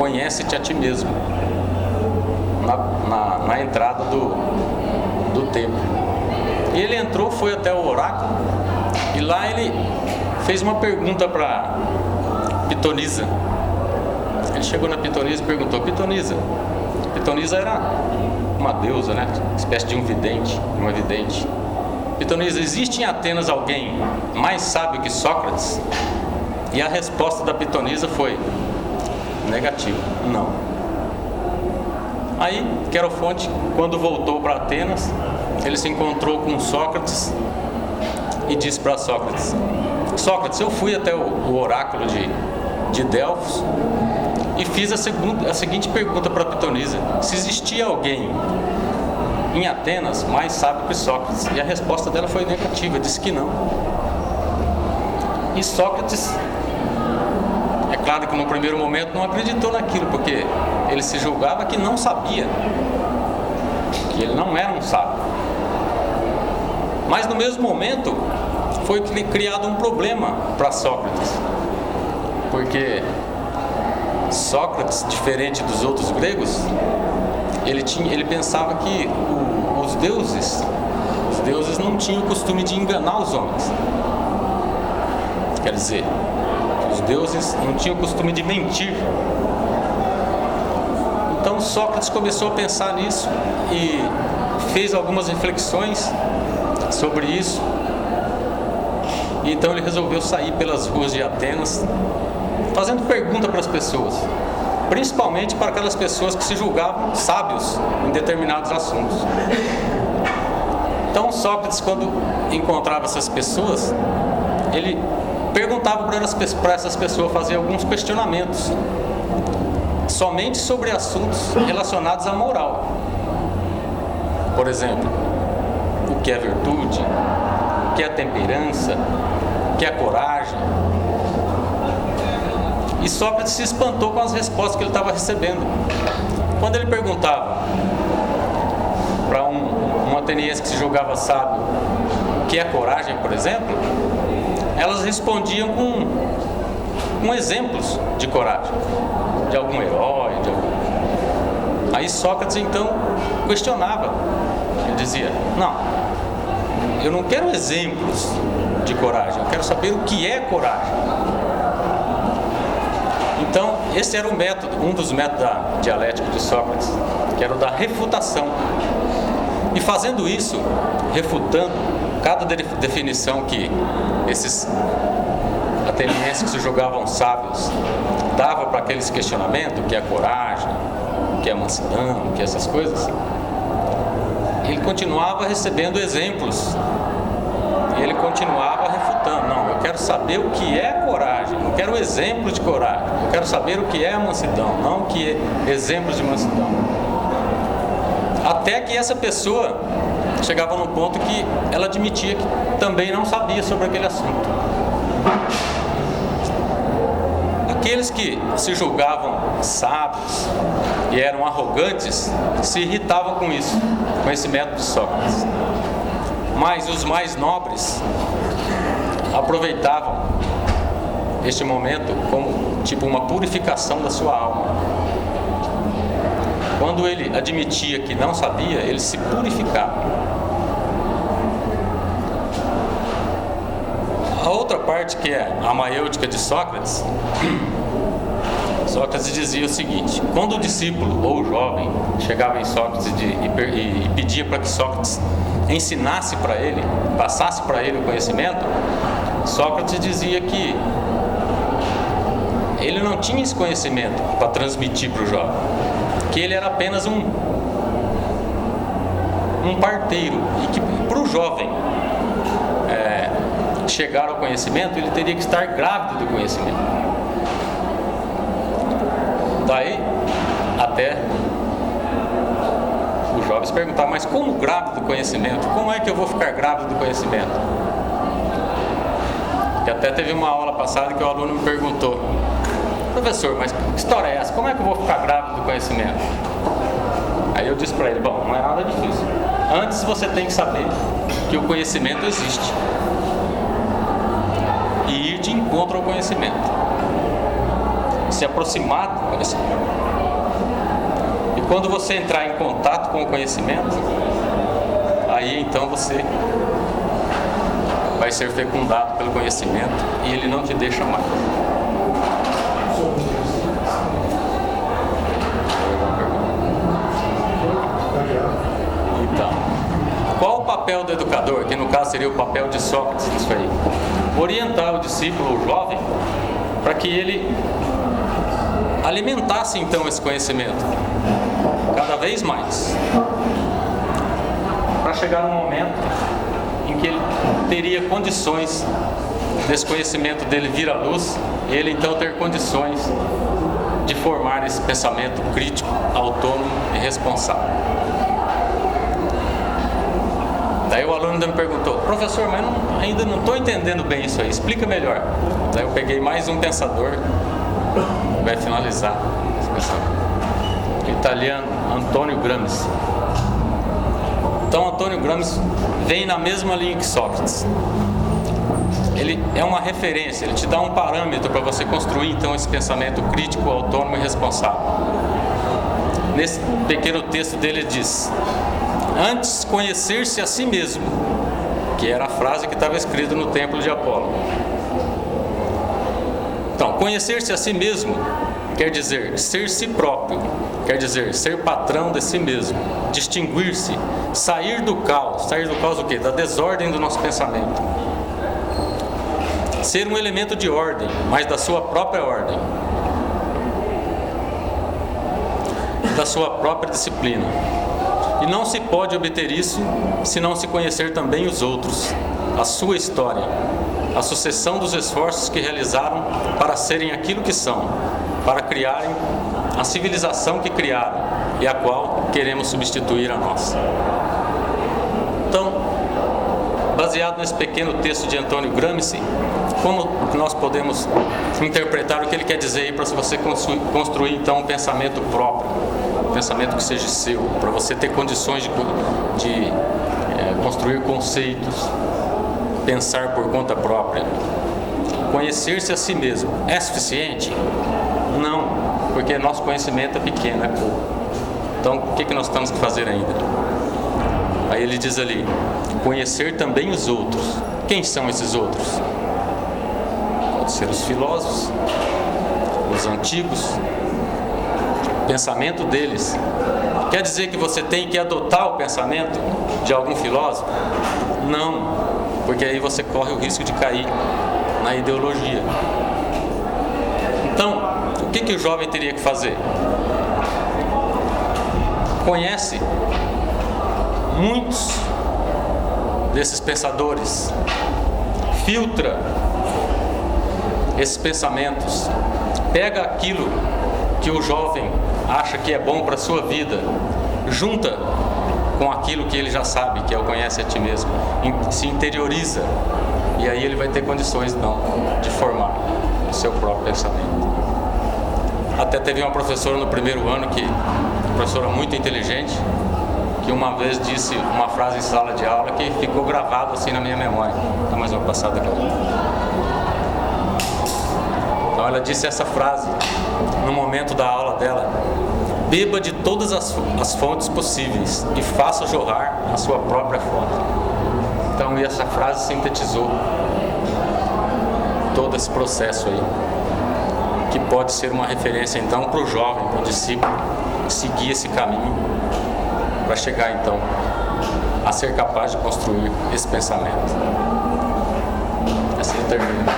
conhece-te a ti mesmo, na entrada do templo. E ele entrou, foi até o oráculo, e lá ele fez uma pergunta para Pitonisa. Ele chegou na Pitonisa e perguntou: Pitonisa era uma deusa, né? Espécie de um vidente, uma vidente. Pitonisa, existe em Atenas alguém mais sábio que Sócrates? E a resposta da Pitonisa foi negativa, não. Aí, Querofonte, quando voltou para Atenas, ele se encontrou com Sócrates e disse para Sócrates: Sócrates, eu fui até o oráculo de Delfos e fiz a seguinte pergunta para Pitonisa: se existia alguém em Atenas mais sábio que Sócrates? E a resposta dela foi negativa, disse que não. E Sócrates, é claro que no primeiro momento não acreditou naquilo, porque ele se julgava que não sabia, que ele não era um sábio. Mas no mesmo momento foi criado um problema para Sócrates, porque Sócrates, diferente dos outros gregos, ele pensava que os deuses não tinham o costume de enganar os homens. Quer dizer, os deuses não tinham o costume de mentir. Então Sócrates começou a pensar nisso e fez algumas reflexões sobre isso. E então ele resolveu sair pelas ruas de Atenas, fazendo pergunta para as pessoas, principalmente para aquelas pessoas que se julgavam sábios em determinados assuntos. Então Sócrates, quando encontrava essas pessoas, ele perguntava para essas pessoas, fazer alguns questionamentos somente sobre assuntos relacionados à moral. Por exemplo, o que é virtude, o que é temperança, o que é coragem. E Sócrates se espantou com as respostas que ele estava recebendo. Quando ele perguntava para um ateniense que se julgava sábio o que é coragem, por exemplo, elas respondiam com exemplos de coragem, de algum herói, Aí Sócrates então questionava. Ele dizia: não, eu não quero exemplos de coragem, eu quero saber o que é coragem. Então, esse era um dos métodos dialéticos de Sócrates, que era o da refutação. E fazendo isso, refutando cada definição que esses atenienses que se julgavam sábios davam para aqueles questionamentos, o que é coragem, o que é mansidão, o que é essas coisas, ele continuava recebendo exemplos. E ele continuava refutando: não, eu quero saber o que é coragem, não quero exemplos de coragem, eu quero saber o que é mansidão, não o que é exemplos de mansidão. Até que essa pessoa chegava num ponto que ela admitia que também não sabia sobre aquele assunto. Aqueles que se julgavam sábios e eram arrogantes se irritavam com isso, com esse método de Sócrates. Mas os mais nobres aproveitavam este momento como tipo uma purificação da sua alma. Quando ele admitia que não sabia, ele se purificava. A outra parte, que é a maiêutica de Sócrates, Sócrates dizia o seguinte: quando o discípulo ou o jovem chegava em Sócrates e pedia para que Sócrates ensinasse para ele, passasse para ele o conhecimento, Sócrates dizia que ele não tinha esse conhecimento para transmitir para o jovem, que ele era apenas um parteiro, e que para o jovem chegar ao conhecimento, ele teria que estar grávido do conhecimento. Daí até os jovens perguntavam: mas como grávido do conhecimento? Como é que eu vou ficar grávido do conhecimento? E até teve uma aula passada que o aluno me perguntou: professor, mas que história é essa? Como é que eu vou ficar grávido do conhecimento? Aí eu disse para ele: bom, não é nada difícil. Antes você tem que saber que o conhecimento existe e ir de encontro ao conhecimento, se aproximar do conhecimento. quando você entrar em contato com o conhecimento, aí então você vai ser fecundado pelo conhecimento e ele não te deixa mais. Então, qual o papel do educador, que no caso seria o papel de Sócrates nisso aí? Orientar o discípulo, o jovem, para que ele alimentasse então esse conhecimento cada vez mais, para chegar num momento em que ele teria condições desse conhecimento dele vir à luz e ele então ter condições de formar esse pensamento crítico, autônomo e responsável. Daí o aluno ainda me perguntou: professor, mas ainda não estou entendendo bem isso aí, explica melhor. Daí eu peguei mais um pensador que vai finalizar esse pensamento, o italiano Antonio Gramsci. Então Antonio Gramsci vem na mesma linha que Sócrates. Ele é uma referência, ele te dá um parâmetro para você construir então esse pensamento crítico, autônomo e responsável. Nesse pequeno texto dele ele diz: antes conhecer-se a si mesmo, que era a frase que estava escrita no templo de Apolo. Então, conhecer-se a si mesmo quer dizer ser si próprio, quer dizer ser patrão de si mesmo, distinguir-se, sair do caos o quê? Da desordem do nosso pensamento. Ser um elemento de ordem, mas da sua própria ordem, da sua própria disciplina. E não se pode obter isso se não se conhecer também os outros, a sua história, a sucessão dos esforços que realizaram para serem aquilo que são, para criarem a civilização que criaram e a qual queremos substituir a nossa. Então, baseado nesse pequeno texto de Antonio Gramsci, como nós podemos interpretar o que ele quer dizer aí para você construir então um pensamento próprio, um pensamento que seja seu, para você ter condições de construir conceitos, pensar por conta própria. Conhecer-se a si mesmo é suficiente? Não, porque nosso conhecimento é pequeno, é pouco. Então, o que nós temos que fazer ainda? Aí ele diz ali: conhecer também os outros. Quem são esses outros? Pode ser os filósofos, os antigos, o pensamento deles. Quer dizer que você tem que adotar o pensamento de algum filósofo? Não, porque aí você corre o risco de cair na ideologia. Então, o que o jovem teria que fazer? Conhece muitos desses pensadores, filtra esses pensamentos, pega aquilo que o jovem acha que é bom para a sua vida, junta com aquilo que ele já sabe, que é o conhece a ti mesmo, se interioriza, e aí ele vai ter condições então de formar o seu próprio pensamento. Até teve uma professora no primeiro ano, uma professora muito inteligente, que uma vez disse uma frase em sala de aula que ficou gravado assim na minha memória. Dá mais uma passada aqui. Então ela disse essa frase no momento da aula dela: beba de todas as fontes possíveis e faça jorrar a sua própria fonte. Então essa frase sintetizou todo esse processo aí, que pode ser uma referência então para o jovem, para o discípulo, seguir esse caminho para chegar então a ser capaz de construir esse pensamento. Assim eu termino.